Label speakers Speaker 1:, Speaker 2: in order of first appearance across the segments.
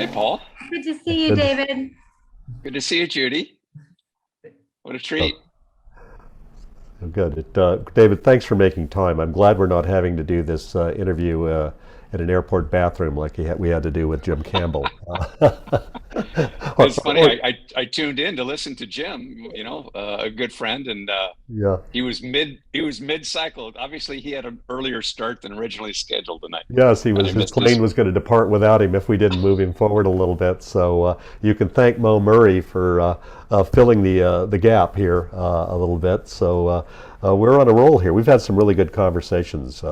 Speaker 1: Hi, Paul.
Speaker 2: Good to see you,
Speaker 3: Good.
Speaker 2: David.
Speaker 1: Good to see you, Judy. What a
Speaker 3: Oh,
Speaker 1: treat.
Speaker 3: good. David, thanks for making time. I'm glad we're not having to do this interview in an airport bathroom like we had to do with Jim Campbell. Or,
Speaker 1: It's funny.
Speaker 3: or,
Speaker 1: I tuned in to listen to Jim. A good friend, and
Speaker 3: yeah,
Speaker 1: he was mid cycle. Obviously, he had an earlier start than originally scheduled tonight,
Speaker 3: yes,
Speaker 1: and I
Speaker 3: his
Speaker 1: missed
Speaker 3: plane
Speaker 1: his.
Speaker 3: was going to depart without him if we didn't move him forward a little bit. So you can thank Mo Murray for filling the gap here a little bit. So we're on a roll here. We've had some really good conversations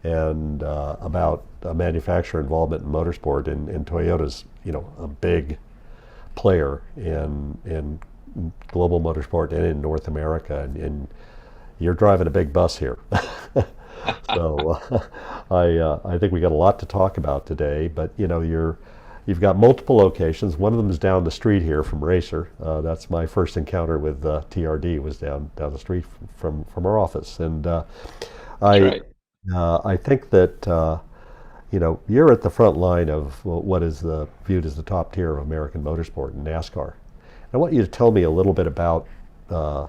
Speaker 3: and about manufacturer involvement in motorsport, and Toyota's a big player in global motorsport and in North America, and you're driving a big bus here. So I think we got a lot to talk about today. But you've got multiple locations. One of them is down the street here from Racer. That's my first encounter with TRD, was down the street from our office, and
Speaker 1: That's
Speaker 3: I
Speaker 1: right.
Speaker 3: I think that you're at the front line of what is viewed as the top tier of American motorsport in NASCAR. I want you to tell me a little bit about uh,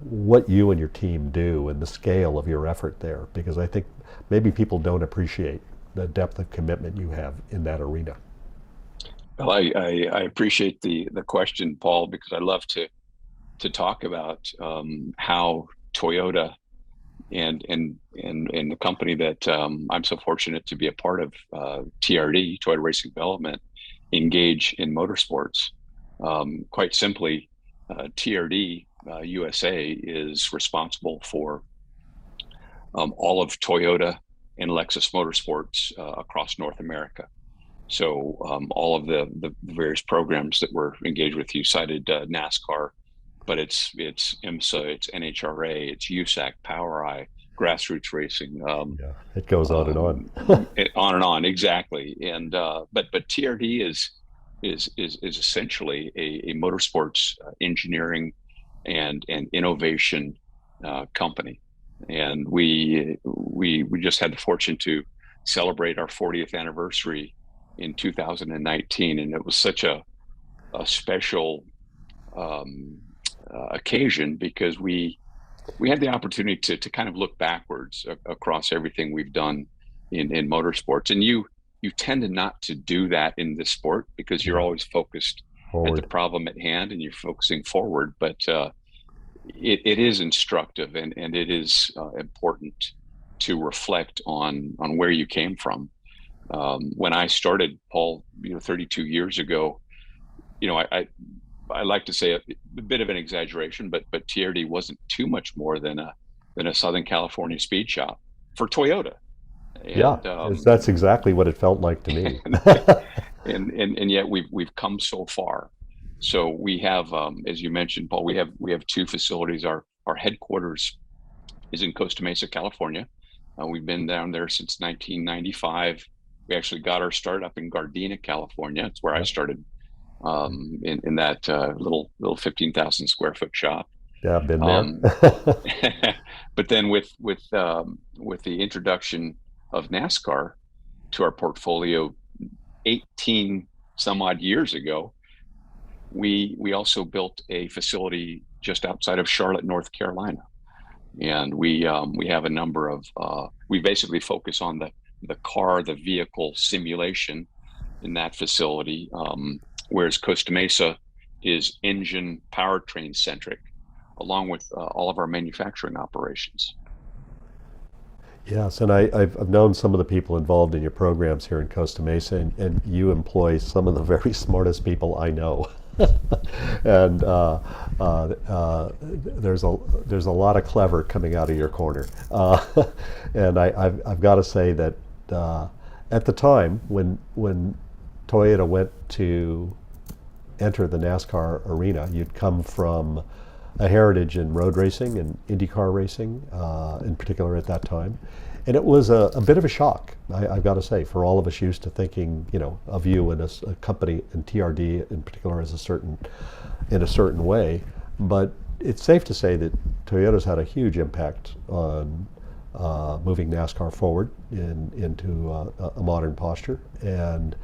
Speaker 3: what you and your team do and the scale of your effort there, because I think maybe people don't appreciate the depth of commitment you have in that arena.
Speaker 1: Well, I appreciate the question, Paul, because I love to talk about how Toyota and the company that I'm so fortunate to be a part of, TRD, Toyota Racing Development, engage in motorsports. Quite simply, TRD USA is responsible for all of Toyota and Lexus Motorsports across North America. So all of the various programs that we're engaged with, you cited NASCAR, but it's IMSA, it's NHRA, it's USAC, PowerEye, grassroots racing,
Speaker 3: Yeah, it goes on and on.
Speaker 1: on and on. Exactly. And but TRD is essentially a motorsports engineering and innovation company. And we just had the fortune to celebrate our 40th anniversary in 2019, and it was such a special um, occasion because we had the opportunity to kind of look backwards across everything we've done in motorsports. And you tend to not to do that in this sport because you're
Speaker 3: Yeah,
Speaker 1: always focused at the
Speaker 3: forward.
Speaker 1: problem at hand and you're focusing forward. But it is instructive, and it is important to reflect on where you came from. When I started, Paul, 32 years ago, I like to say a bit of an exaggeration, but TRD wasn't too much more than a Southern California speed shop for Toyota,
Speaker 3: Yeah,
Speaker 1: and
Speaker 3: that's exactly what it felt like to me.
Speaker 1: and and yet we've come so far. So we have, as you mentioned, Paul, we have two facilities. Our headquarters is in Costa Mesa, California. We've been down there since 1995. We actually got our start up in Gardena, California. It's where I
Speaker 3: Yeah,
Speaker 1: started in that little 15,000 square foot shop.
Speaker 3: yeah, I've been there.
Speaker 1: Um, but then with the introduction of NASCAR to our portfolio 18 some odd years ago, we also built a facility just outside of Charlotte, North Carolina, and we have a number of we basically focus on the vehicle simulation in that facility, whereas Costa Mesa is engine powertrain centric, along with all of our manufacturing operations.
Speaker 3: Yes, and I've known some of the people involved in your programs here in Costa Mesa, and you employ some of the very smartest people I know. And there's a lot of clever coming out of your corner. And I've got to say that at the time when Toyota went to enter the NASCAR arena, you'd come from a heritage in road racing and IndyCar racing, in particular at that time. And it was a bit of a shock, I've got to say, for all of us used to thinking, of you and a company and TRD in particular as in a certain way. But it's safe to say that Toyota's had a huge impact on moving NASCAR forward into a modern posture, and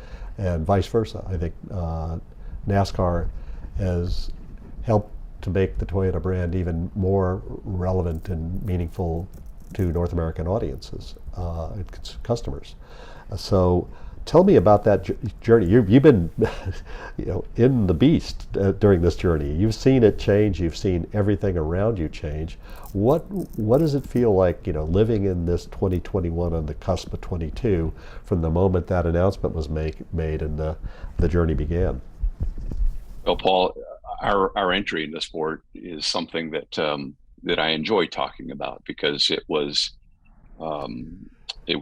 Speaker 3: vice versa. I think NASCAR has helped to make the Toyota brand even more relevant and meaningful to North American audiences, customers. So tell me about that journey. You've been in the beast during this journey. You've seen it change. You've seen everything around you change. What does it feel like, living in this 2021 on the cusp of 22 from the moment that announcement was made and the journey began?
Speaker 1: Well, Paul, our entry in the sport is something that I enjoy talking about because it was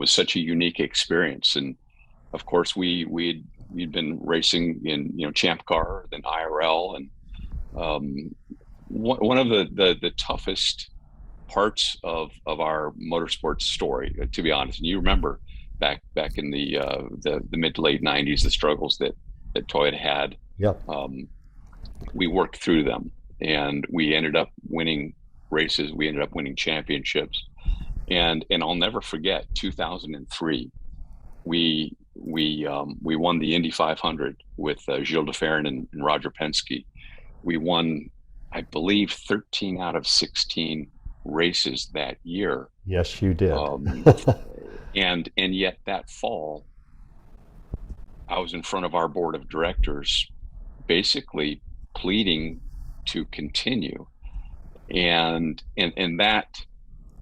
Speaker 1: such a unique experience. And of course, we'd been racing in Champ Car, then IRL, and one of the toughest parts of our motorsports story, to be honest. And you remember back in the mid to late '90s, the struggles that Toyota had.
Speaker 3: Yep.
Speaker 1: We worked through them, and we ended up winning races. We ended up winning championships, and I'll never forget 2003. We won the Indy 500 with Gilles de Ferran and Roger Penske. We won, I believe, 13 out of 16 races that year.
Speaker 3: Yes, you did.
Speaker 1: And yet that fall, I was in front of our board of directors, basically pleading to continue, and that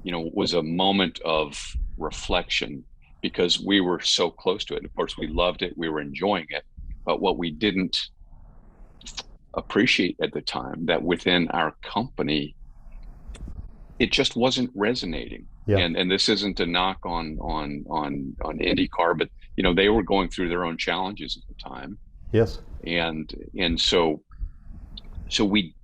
Speaker 1: was a moment of reflection, because we were so close to it. Of course, we loved it, we were enjoying it, but what we didn't appreciate at the time, that within our company, it just wasn't resonating.
Speaker 3: Yeah.
Speaker 1: And this isn't a knock on IndyCar, but they were going through their own challenges at the time.
Speaker 3: Yes.
Speaker 1: And so we,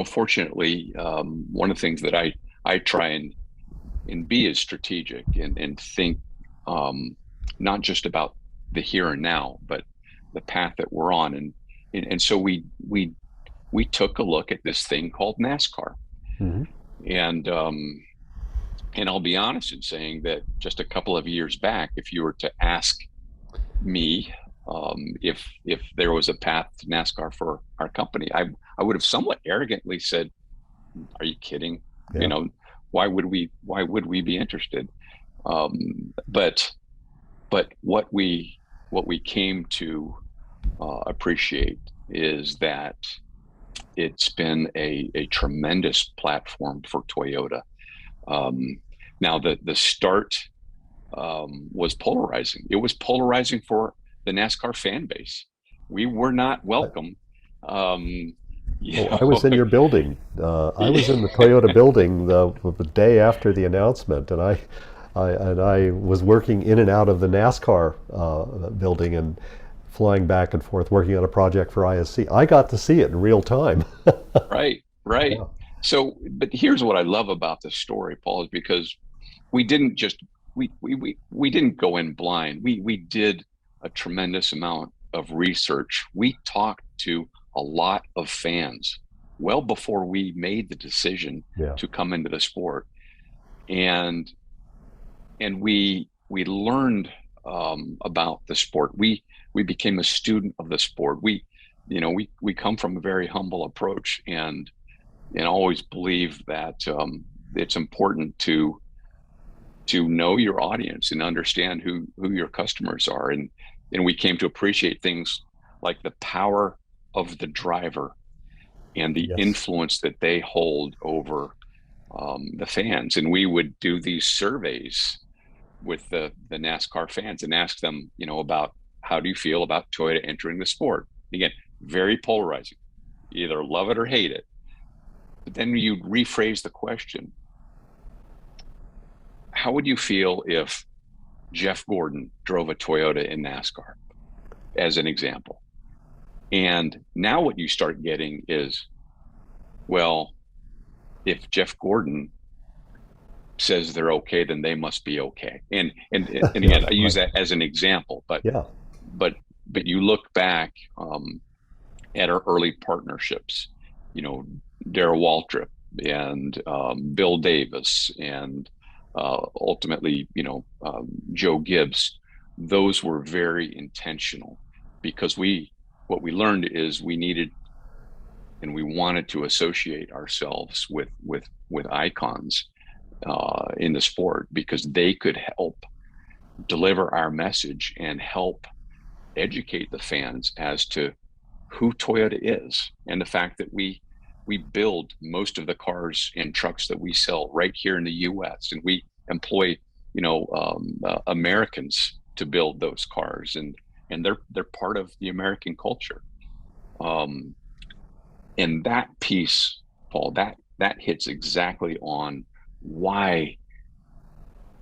Speaker 1: fortunately, one of the things that I try and be is strategic and think not just about the here and now, but the path that we're on. And so we took a look at this thing called NASCAR.
Speaker 3: Mm-hmm.
Speaker 1: And I'll be honest in saying that just a couple of years back, if you were to ask me if there was a path to NASCAR for our company, I would have somewhat arrogantly said, "Are you kidding?
Speaker 3: Yeah.
Speaker 1: Why would we be interested?" But what we came to appreciate is that it's been a tremendous platform for Toyota. Now the start was polarizing. It was polarizing for the NASCAR fan base. We were not welcome.
Speaker 3: I was in your building. I was in the Toyota building the day after the announcement, and I was working in and out of the NASCAR building and flying back and forth, working on a project for ISC. I got to see it in real time.
Speaker 1: Right.
Speaker 3: Yeah.
Speaker 1: So, but here's what I love about this story, Paul, is because we didn't just we didn't go in blind. We did a tremendous amount of research. We talked to a lot of fans well before we made the decision to come into the sport, and we learned about the sport. We became a student of the sport. We come from a very humble approach, and always believe that it's important to know your audience and understand who your customers are, and we came to appreciate things like the power of the driver and the influence that they hold over the fans. And we would do these surveys with the NASCAR fans and ask them, about how do you feel about Toyota entering the sport? Again, very polarizing. You either love it or hate it. But then you rephrase the question. How would you feel if Jeff Gordon drove a Toyota in NASCAR, as an example? And now what you start getting is, well, if Jeff Gordon says they're okay, then they must be okay. And again, I use that as an example, but you look back at our early partnerships, Darrell Waltrip and Bill Davis and ultimately, Joe Gibbs, those were very intentional because what we learned is we needed and we wanted to associate ourselves with icons in the sport because they could help deliver our message and help educate the fans as to who Toyota is and the fact that we build most of the cars and trucks that we sell right here in the U.S. and we employ Americans to build those cars and they're part of the American culture. Um, and that piece, Paul, that hits exactly on why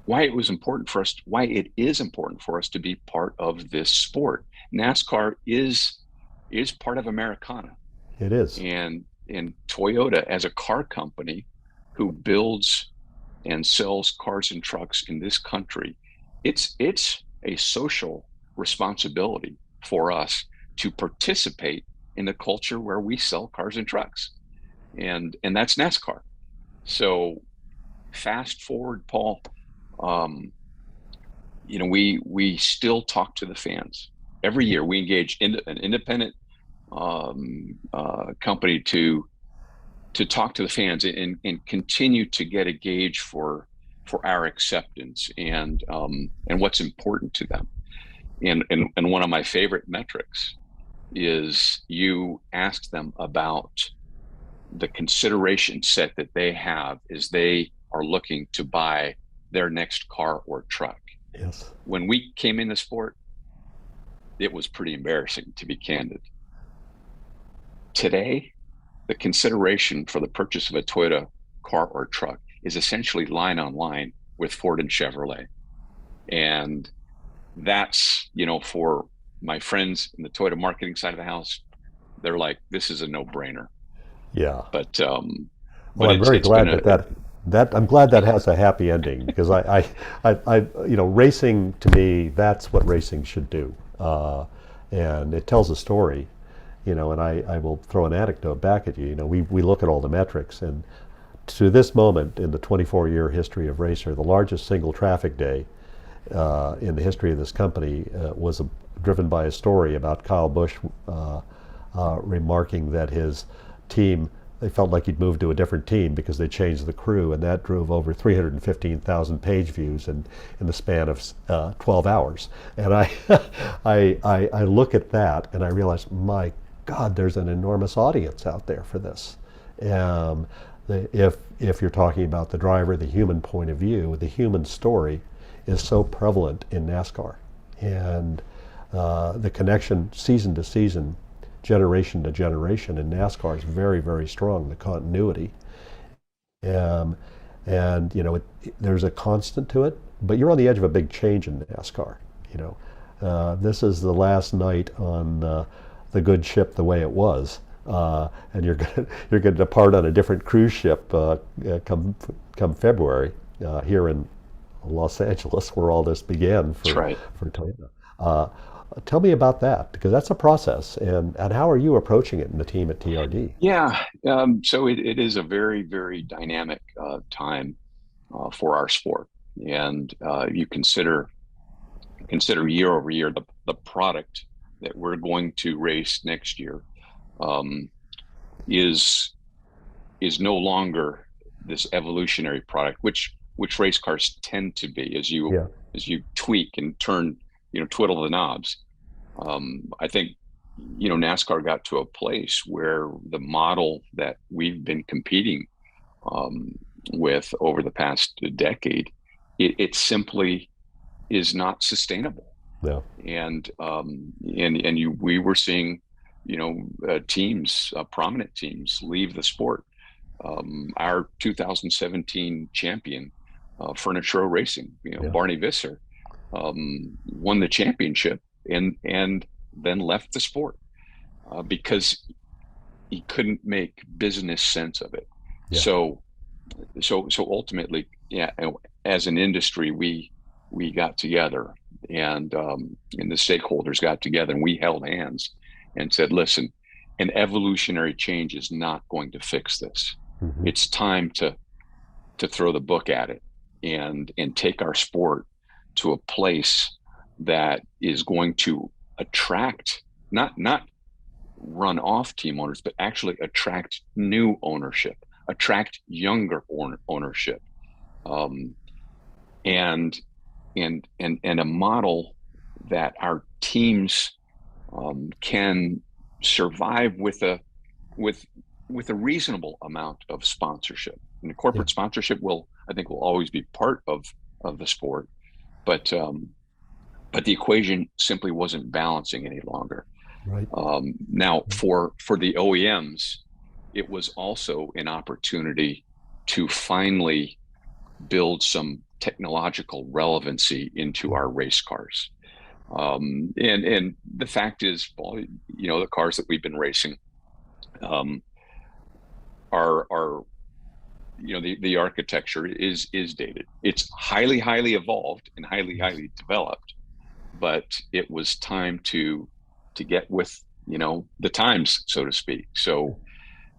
Speaker 1: it was important for us, why it is important for us to be part of this sport. NASCAR is part of Americana.
Speaker 3: It is.
Speaker 1: And Toyota as a car company who builds and sells cars and trucks in this country, it's a social responsibility for us to participate in the culture where we sell cars and trucks. And that's NASCAR. So fast forward, Paul, we still talk to the fans every year. We engage in an independent company to talk to the fans and continue to get a gauge for our acceptance and what's important to them. And one of my favorite metrics is you ask them about the consideration set that they have as they are looking to buy their next car or truck.
Speaker 3: Yes.
Speaker 1: When we came in the sport, it was pretty embarrassing, to be candid. Today, the consideration for the purchase of a Toyota car or truck is essentially line on line with Ford and Chevrolet. And that's, for my friends in the Toyota marketing side of the house, they're like, this is a no-brainer.
Speaker 3: Yeah.
Speaker 1: But
Speaker 3: well, I'm very glad that I'm glad that has a happy ending because I racing to me, that's what racing should do, and it tells a story, and I will throw an anecdote back at you. We look at all the metrics, and to this moment in the 24-year history of Racer, the largest single traffic day in the history of this company was driven by a story about Kyle Busch remarking that his team, they felt like he'd moved to a different team because they changed the crew, and that drove over 315,000 page views in the span of 12 hours. And I look at that and I realize, my God, there's an enormous audience out there for this. If you're talking about the driver, the human point of view, the human story is so prevalent in NASCAR. And the connection season to season, generation to generation in NASCAR is very, very strong, the continuity. And there's a constant to it, but you're on the edge of a big change in NASCAR. This is the last night on the good ship the way it was. And you're going to depart on a different cruise ship come February here in Los Angeles, where all this began for,
Speaker 1: That's right.
Speaker 3: for Toyota. Tell me about that, because that's a process, and how are you approaching it in the team at TRD?
Speaker 1: Yeah, so it is a very, very dynamic time for our sport, and you consider year over year the product that we're going to race next year is no longer this evolutionary product, which race cars tend to be as
Speaker 3: Yeah.
Speaker 1: you tweak and turn, twiddle the knobs. I think, NASCAR got to a place where the model that we've been competing with over the past decade, it simply is not sustainable.
Speaker 3: Yeah.
Speaker 1: And we were seeing, teams, prominent teams, leave the sport. Our 2017 champion, Furniture Racing,
Speaker 3: Yeah.
Speaker 1: Barney Visser, won the championship and then left the sport because he couldn't make business sense of it.
Speaker 3: Yeah.
Speaker 1: So ultimately, yeah, as an industry, we got together and the stakeholders got together and we held hands and said, listen, an evolutionary change is not going to fix this.
Speaker 3: Mm-hmm.
Speaker 1: It's time to throw the book at it and take our sport to a place that is going to attract, not run off team owners, but actually attract new ownership, attract younger ownership, um, and and a model that our teams can survive with with a reasonable amount of sponsorship. And the
Speaker 3: Yeah,
Speaker 1: corporate sponsorship will, I think, will always be part of the sport, but but the equation simply wasn't balancing any longer.
Speaker 3: right.
Speaker 1: Now, for the OEMs, it was also an opportunity to finally build some technological relevancy into
Speaker 3: Yeah.
Speaker 1: our race cars. And the fact is, well, you know, the cars that we've been racing um, are you know, the architecture is dated. It's highly evolved and
Speaker 3: Yes.
Speaker 1: highly developed, but it was time to get with, you know, the times, so to speak. So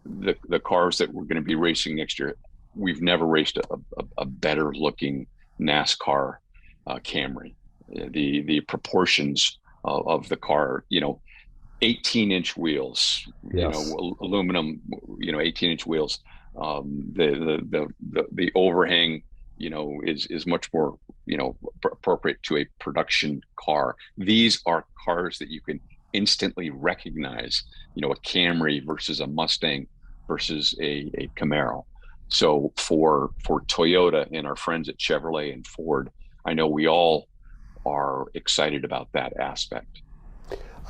Speaker 1: the cars that we're going to be racing next year, we've never raced a better looking NASCAR Camry. The proportions of the car, you know, 18-inch wheels, you
Speaker 3: Yes.
Speaker 1: know, aluminum, you know, 18-inch wheels. The overhang, you know, is much more, you know, appropriate to a production car. These are cars that you can instantly recognize, you know, a Camry versus a Mustang versus a Camaro. So for Toyota and our friends at Chevrolet and Ford, I know we all are excited about that aspect.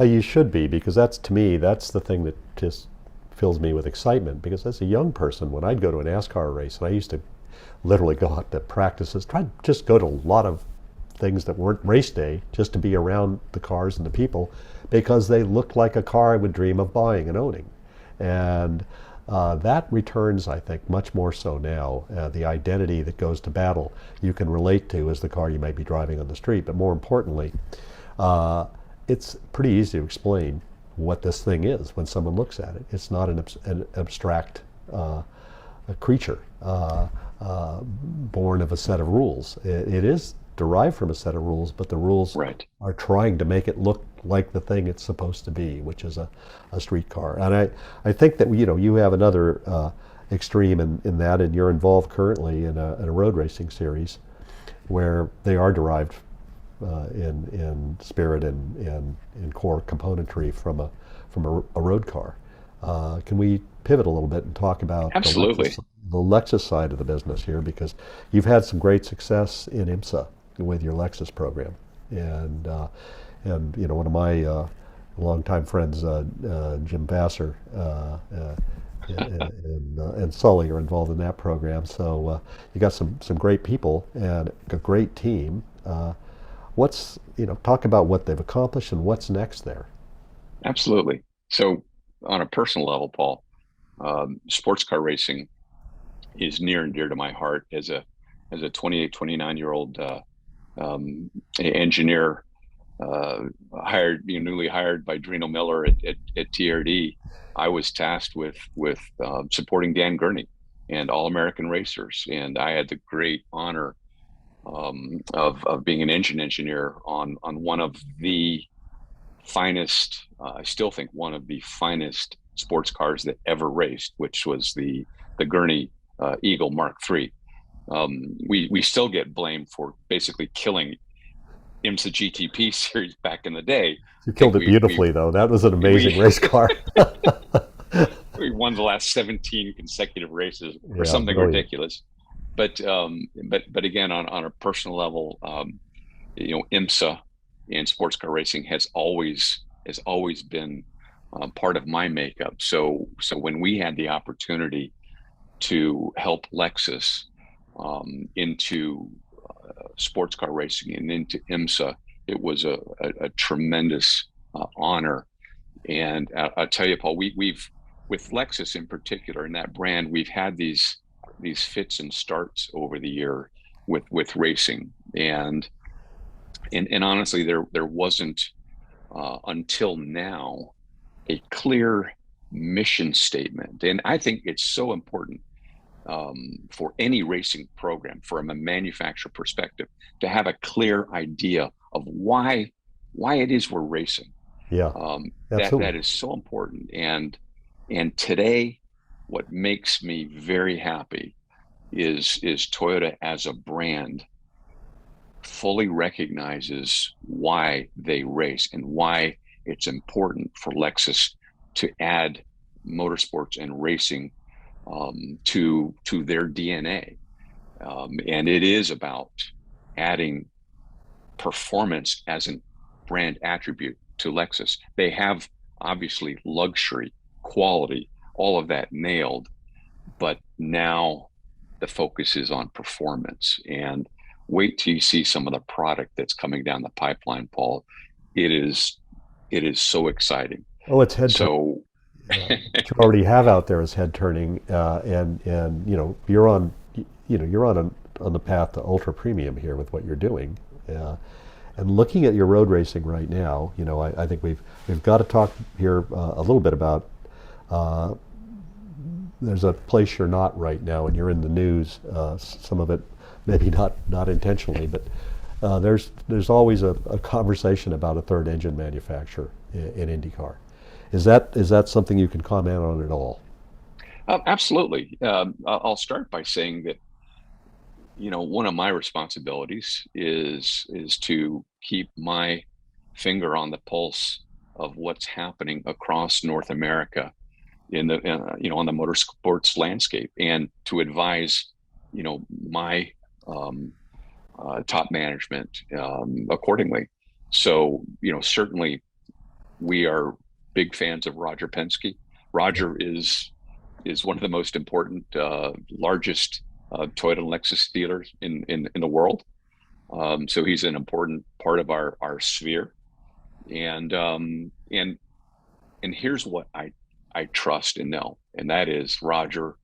Speaker 3: You should be, because that's, to me, that's the thing that just fills me with excitement. Because as a young person, when I'd go to a NASCAR race, and I used to literally go out to practices, try to just go to a lot of things that weren't race day, just to be around the cars and the people, because they looked like a car I would dream of buying and owning. And that returns, I think, much more so now. The identity that goes to battle you can relate to as the car you might be driving on the street. But more importantly, uh, it's pretty easy to explain what this thing is when someone looks at it. It's not an abstract a creature born of a set of rules. It is derived from a set of rules, but the rules
Speaker 1: Right.
Speaker 3: are trying to make it look like the thing it's supposed to be, which is a street car. And I think that, you know, you have another extreme in that, and you're involved currently in a road racing series where they are derived in spirit and in core componentry from a road car. Can we pivot a little bit and talk about
Speaker 1: Absolutely.
Speaker 3: the Lexus side of the business here? Because you've had some great success in IMSA with your Lexus program, and you know, one of my longtime friends, Jim Vassar, and Sully are involved in that program. So you got some great people and a great team. What's, you know, talk about what they've accomplished and what's next there.
Speaker 1: Absolutely. So, on a personal level, Paul, sports car racing is near and dear to my heart as a 28, 29-year old engineer uh, hired, you know, newly hired by Drino Miller at TRD. I was tasked with supporting Dan Gurney and All American Racers, and I had the great honor of being an engine engineer on one of the finest, I still think one of the finest sports cars that ever raced, which was the Gurney Eagle Mark III. We still get blamed for basically killing IMSA GTP series back in the day.
Speaker 3: You
Speaker 1: I think
Speaker 3: killed it beautifully, though. That was an
Speaker 1: we
Speaker 3: amazing race car.
Speaker 1: we won the last 17 consecutive races or
Speaker 3: Yeah,
Speaker 1: something
Speaker 3: brilliant.
Speaker 1: ridiculous. But again, on a personal level, you know, IMSA and sports car racing has always been part of my makeup. So when we had the opportunity to help Lexus into sports car racing and into IMSA, it was a tremendous honor. And I'll tell you, Paul, we've with Lexus in particular, in that brand, we've had these fits and starts over the year with racing, and honestly, there wasn't until now a clear mission statement. And I think it's so important for any racing program, from a manufacturer perspective, to have a clear idea of why it is we're racing.
Speaker 3: Yeah,
Speaker 1: That
Speaker 3: absolutely.
Speaker 1: is so important. And today, what makes me very happy is Toyota as a brand fully recognizes why they race and why it's important for Lexus to add motorsports and racing to their DNA. And it is about adding performance as a brand attribute to Lexus. They have obviously luxury, quality, all of that nailed, but now the focus is on performance. And wait till you see some of the product that's coming down the pipeline, Paul. It is it is so exciting.
Speaker 3: Oh, it's head turning.
Speaker 1: So
Speaker 3: What you already have out there is head turning, and you're on, you're on the path to ultra premium here with what you're doing. Uh, and looking at your road racing right now, I think we've got to talk here a little bit about. There's a place you're not right now, and you're in the news. Some of it, maybe not intentionally, but there's always a conversation about a third engine manufacturer in IndyCar. Is that something you can comment on at all?
Speaker 1: absolutely. I'll start by saying that one of my responsibilities is to keep my finger on the pulse of what's happening across North America in the on the motorsports landscape, and to advise my um, top management accordingly. So certainly we are big fans of Roger Penske.
Speaker 3: Yeah.
Speaker 1: Roger is one of the most important, largest Toyota and Lexus dealers in the world. So he's an important part of our sphere. And and here's what I trust and know, and that is Roger,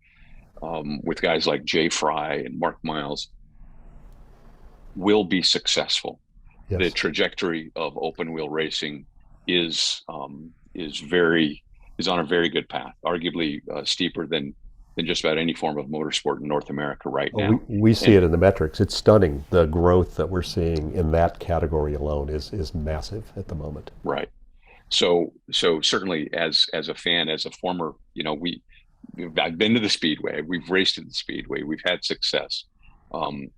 Speaker 1: with guys like Jay Fry and Mark Miles, will be successful. The
Speaker 3: Yes.
Speaker 1: trajectory of open wheel racing is is on a very good path, arguably steeper than just about any form of motorsport in North America right
Speaker 3: Oh, we,
Speaker 1: now.
Speaker 3: we see
Speaker 1: And
Speaker 3: it in the metrics. It's stunning. The growth that we're seeing in that category alone is massive at the moment.
Speaker 1: right, so certainly as a fan, as a former, I've been to the Speedway, we've raced at the Speedway, we've had success. Um,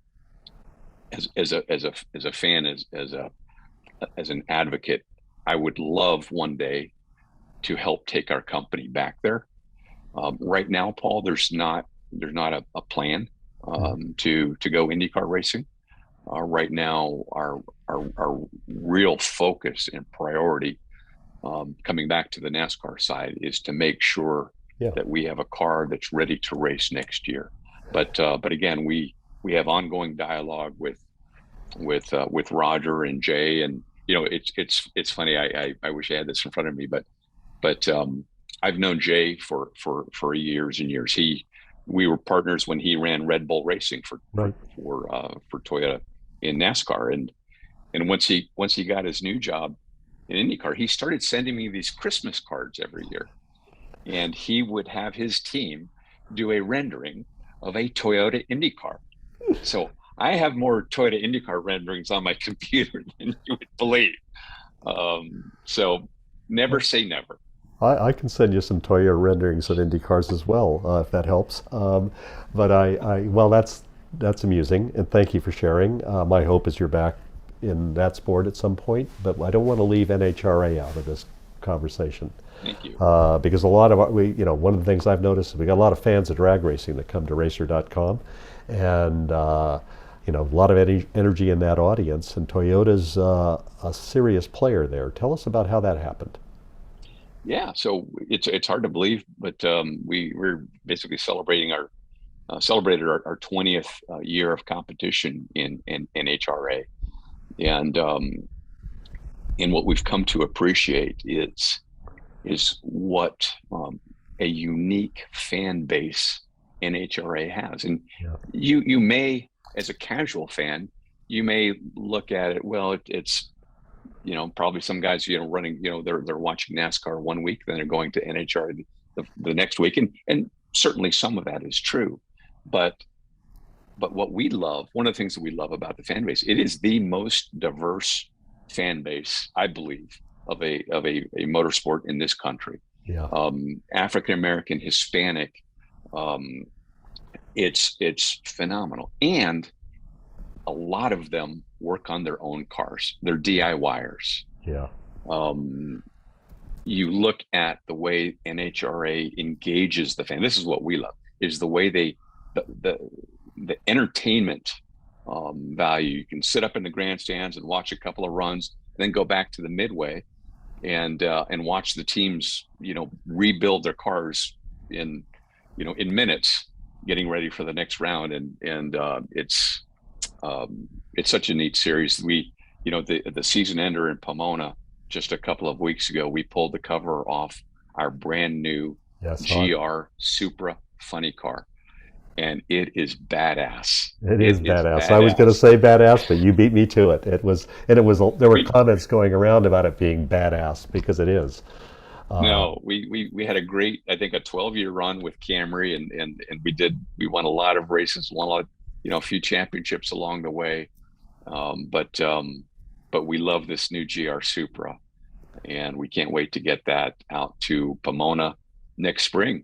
Speaker 1: as a fan, as an advocate, I would love one day to help take our company back there. Right now, Paul, there's not a plan
Speaker 3: Mhm.
Speaker 1: to go IndyCar racing. Right now, our real focus and priority, coming back to the NASCAR side, is to make sure
Speaker 3: Yeah.
Speaker 1: that we have a car that's ready to race next year. But again, we have ongoing dialogue with Roger and Jay, and it's funny. I wish I had this in front of me, but I've known Jay for years and years. We were partners when he ran Red Bull Racing
Speaker 3: Right.
Speaker 1: for Toyota in NASCAR, and once he got his new job in IndyCar, he started sending me these Christmas cards every year, and he would have his team do a rendering of a Toyota IndyCar. So I have more Toyota IndyCar renderings on my computer than you would believe. So never say never.
Speaker 3: I can send you some Toyota renderings of Indy cars as well, if that helps. But well, that's amusing, and thank you for sharing. My hope is you're back in that sport at some point, but I don't want to leave NHRA out of this conversation.
Speaker 1: Thank you.
Speaker 3: Because a lot of one of the things I've noticed is we got a lot of fans of drag racing that come to racer.com, and a lot of energy in that audience, and Toyota's a serious player there. Tell us about how that happened.
Speaker 1: Yeah, so it's hard to believe, but we're basically celebrated our 20th year of competition in NHRA, and what we've come to appreciate is what a unique fan base NHRA has. And
Speaker 3: Yeah.
Speaker 1: you may, as a casual fan, you may look at it, well, it's probably some guys, running, they're watching NASCAR one week, then they're going to NHRA the next week. And certainly some of that is true. But what we love, one of the things that we love about the fan base, it is the most diverse fan base, I believe, of a motorsport in this country.
Speaker 3: Yeah.
Speaker 1: African American, Hispanic, um, it's phenomenal, and a lot of them work on their own cars. They're DIYers.
Speaker 3: Yeah.
Speaker 1: Um, you look at the way NHRA engages the fan. This is what we love: is the way the entertainment value. You can sit up in the grandstands and watch a couple of runs, then go back to the midway and watch the teams, rebuild their cars in minutes, getting ready for the next round. And it's such a neat series. The season ender in Pomona just a couple of weeks ago, we pulled the cover off our brand new GR Supra funny car. And it is badass.
Speaker 3: It is badass. I was going to say badass, but you beat me to it. There were comments going around about it being badass because it is.
Speaker 1: No, we had a great, I think, a 12-year run with Camry, and we won a lot of races, won a lot, a few championships along the way. But we love this new GR Supra, and we can't wait to get that out to Pomona next spring.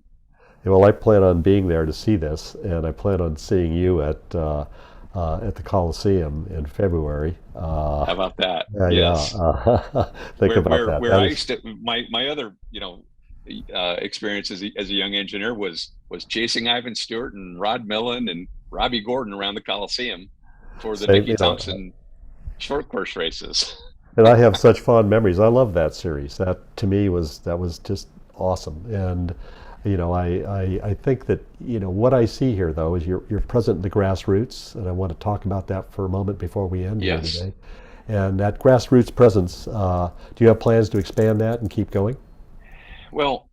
Speaker 3: Well, I plan on being there to see this, and I plan on seeing you at the Coliseum in February.
Speaker 1: How about that?
Speaker 3: Yes. Think about that.
Speaker 1: Where I used to, my other experience as a young engineer was chasing Ivan Stewart and Rod Millen and Robbie Gordon around the Coliseum for the Nicky Thompson short course races.
Speaker 3: And I have such fond memories. I love that series. That to me was just awesome. And I think that, what I see here, though, is you're present in the grassroots, and I want to talk about that for a moment before we end here today. And that grassroots presence, do you have plans to expand that and keep going?
Speaker 1: Well,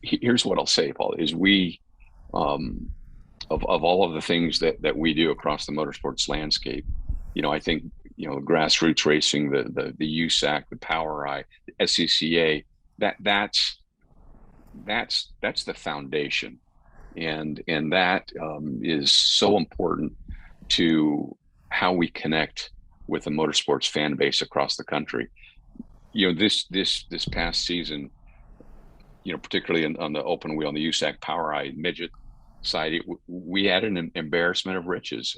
Speaker 1: here's what I'll say, Paul, is we, of all of the things that we do across the motorsports landscape, I think, grassroots racing, the USAC, the Power Eye, the SCCA, that's the foundation, and that is so important to how we connect with the motorsports fan base across the country. This past season, particularly on the open wheel, on the USAC Power Eye midget side, we had an embarrassment of riches.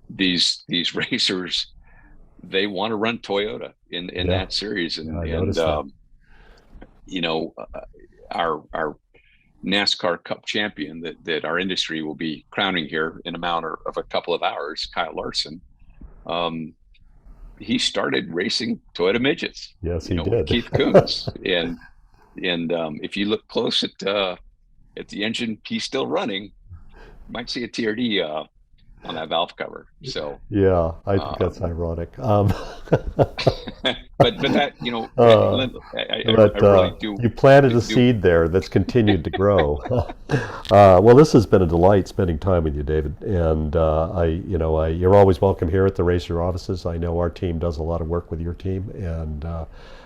Speaker 1: These racers, they want to run Toyota in that series, our NASCAR Cup champion that our industry will be crowning here in a matter of a couple of hours, Kyle Larson, he started racing Toyota midgets.
Speaker 3: Yes, he did.
Speaker 1: With Keith Kunz, and if you look close at the engine he's still running, you might see a TRD on that valve cover. So
Speaker 3: yeah, I think that's ironic.
Speaker 1: But that, I really do.
Speaker 3: You planted a seed there that's continued to grow. Well, this has been a delight spending time with you, David. And you're always welcome here at the Racer offices. I know our team does a lot of work with your team, and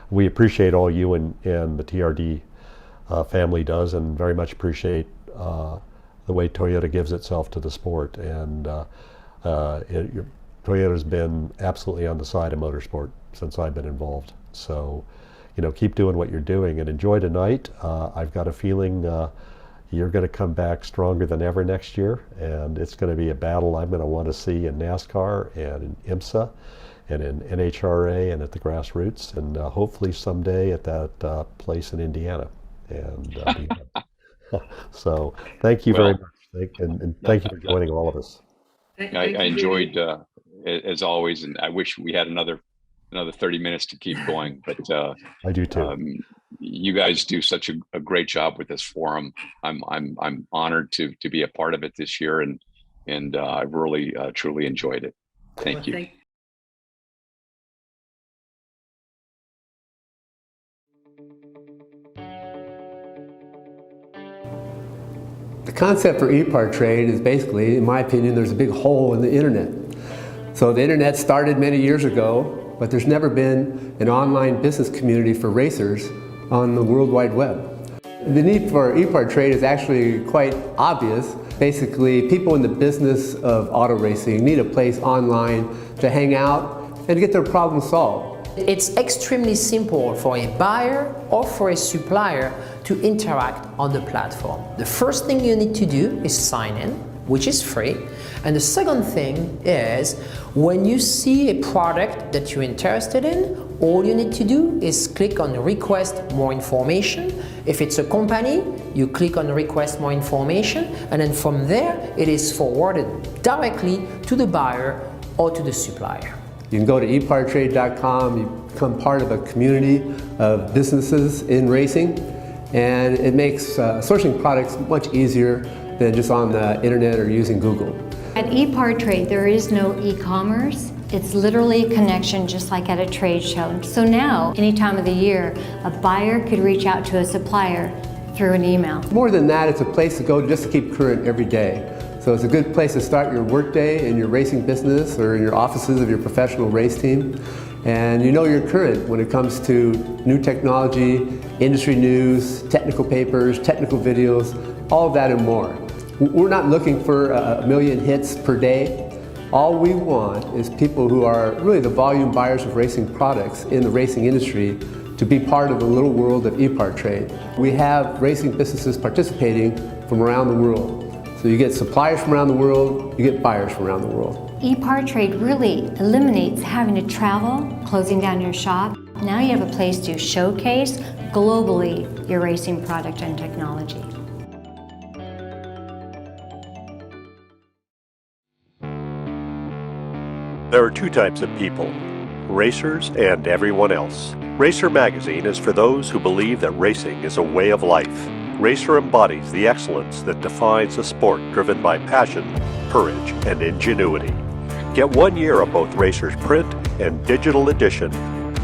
Speaker 3: we appreciate all you and the TRD family does, and very much appreciate the way Toyota gives itself to the sport. And Toyota's been absolutely on the side of motorsport since I've been involved. So, keep doing what you're doing and enjoy tonight. I've got a feeling you're going to come back stronger than ever next year, and it's going to be a battle I'm going to want to see in NASCAR and in IMSA and in NHRA and at the grassroots, and hopefully someday at that place in Indiana. And so thank you very much, and thank you for joining all of us.
Speaker 1: I enjoyed, as always, and I wish we had another 30 minutes to keep going, but
Speaker 3: I do too.
Speaker 1: You guys do such a great job with this forum. I'm honored to be a part of it this year, and I've really truly enjoyed it. Thank you.
Speaker 2: The concept for Epartrade is basically, in my opinion, there's a big hole in the internet. So the internet started many years ago, but there's never been an online business community for racers on the World Wide Web. The need for Epartrade is actually quite obvious. Basically, people in the business of auto racing need a place online to hang out and get their problems solved.
Speaker 4: It's extremely simple for a buyer or for a supplier to interact on the platform. The first thing you need to do is sign in, which is free. And the second thing is, when you see a product that you're interested in, all you need to do is click on request more information. If it's a company, you click on request more information, and then from there, it is forwarded directly to the buyer or to the supplier.
Speaker 2: You can go to epartrade.com, you become part of a community of businesses in racing, and it makes sourcing products much easier than just on the internet or using Google.
Speaker 5: At Epartrade, there is no e-commerce. It's literally a connection just like at a trade show. So now, any time of the year, a buyer could reach out to a supplier through an email.
Speaker 2: More than that, it's a place to go just to keep current every day. So it's a good place to start your workday in your racing business or in your offices of your professional race team. And you know you're current when it comes to new technology, industry news, technical papers, technical videos, all of that and more. We're not looking for a million hits per day. All we want is people who are really the volume buyers of racing products in the racing industry to be part of the little world of Epartrade. We have racing businesses participating from around the world. So you get suppliers from around the world, you get buyers from around the world.
Speaker 5: Epartrade really eliminates having to travel, closing down your shop. Now you have a place to showcase globally your racing product and technology.
Speaker 3: There are two types of people, racers and everyone else. Racer Magazine is for those who believe that racing is a way of life. Racer embodies the excellence that defines a sport driven by passion, courage, and ingenuity. Get 1 year of both Racer's print and digital edition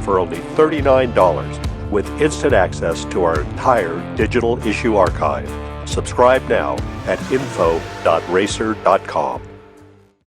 Speaker 3: for only $39 with instant access to our entire digital issue archive. Subscribe now at info.racer.com.